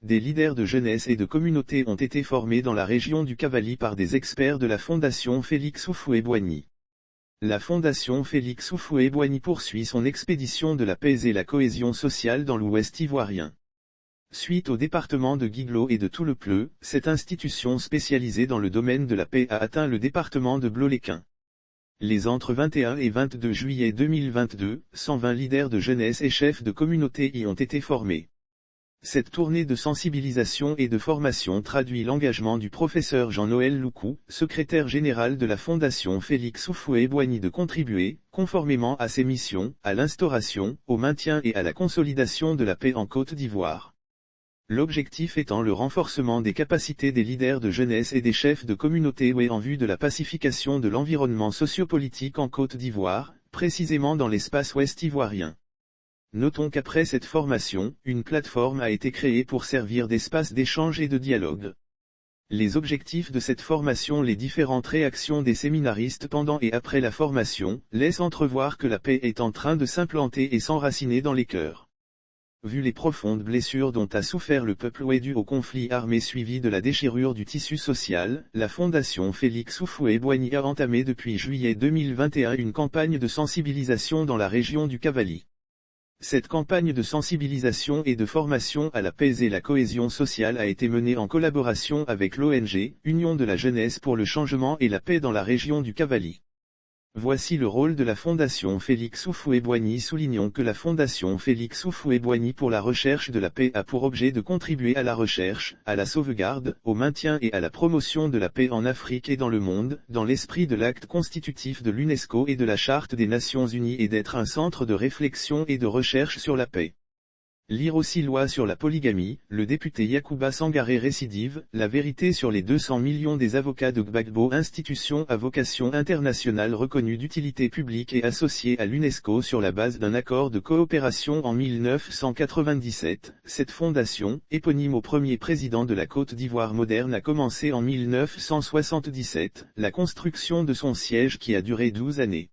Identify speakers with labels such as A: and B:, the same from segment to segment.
A: des leaders de jeunesse et de communauté ont été formés dans la région du Cavally par des experts de la Fondation Félix Houphouët-Boigny. La Fondation Félix Houphouët-Boigny poursuit son expédition de la paix et la cohésion sociale dans l'Ouest ivoirien. Suite au département de Guiglo et de Toulepleu, cette institution spécialisée dans le domaine de la paix a atteint le département de Blot-les-Quins. Les entre 21 et 22 juillet 2022, 120 leaders de jeunesse et chefs de communauté y ont été formés. Cette tournée de sensibilisation et de formation traduit l'engagement du professeur Jean-Noël Loukou, secrétaire général de la Fondation Félix Houphouët-Boigny de contribuer, conformément à ses missions, à l'instauration, au maintien et à la consolidation de la paix en Côte d'Ivoire. L'objectif étant le renforcement des capacités des leaders de jeunesse et des chefs de communauté en vue de la pacification de l'environnement sociopolitique en Côte d'Ivoire, précisément dans l'espace ouest ivoirien. Notons qu'après cette formation, une plateforme a été créée pour servir d'espace d'échange et de dialogue. Les objectifs de cette formation, les différentes réactions des séminaristes pendant et après la formation, laissent entrevoir que la paix est en train de s'implanter et s'enraciner dans les cœurs. Vu les profondes blessures dont a souffert le peuple dû au conflit armé suivi de la déchirure du tissu social, la Fondation Félix Houphouët-Boigny a entamé depuis juillet 2021 une campagne de sensibilisation dans la région du Cavally. Cette campagne de sensibilisation et de formation à la paix et la cohésion sociale a été menée en collaboration avec l'ONG, Union de la jeunesse pour le changement et la paix dans la région du Cavally. Voici le rôle de la Fondation Félix Houphouët-Boigny. Soulignons que la Fondation Félix Houphouët-Boigny pour la recherche de la paix a pour objet de contribuer à la recherche, à la sauvegarde, au maintien et à la promotion de la paix en Afrique et dans le monde, dans l'esprit de l'acte constitutif de l'UNESCO et de la Charte des Nations Unies, et d'être un centre de réflexion et de recherche sur la paix. Lire aussi loi sur la polygamie, le député Yacouba Sangaré récidive, la vérité sur les 200 millions des avocats de Gbagbo, institution à vocation internationale reconnue d'utilité publique et associée à l'UNESCO sur la base d'un accord de coopération en 1997. Cette fondation, éponyme au premier président de la Côte d'Ivoire moderne, a commencé en 1977, la construction de son siège qui a duré 12 années.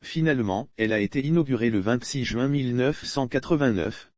A: Finalement, elle a été inaugurée le 26 juin 1989,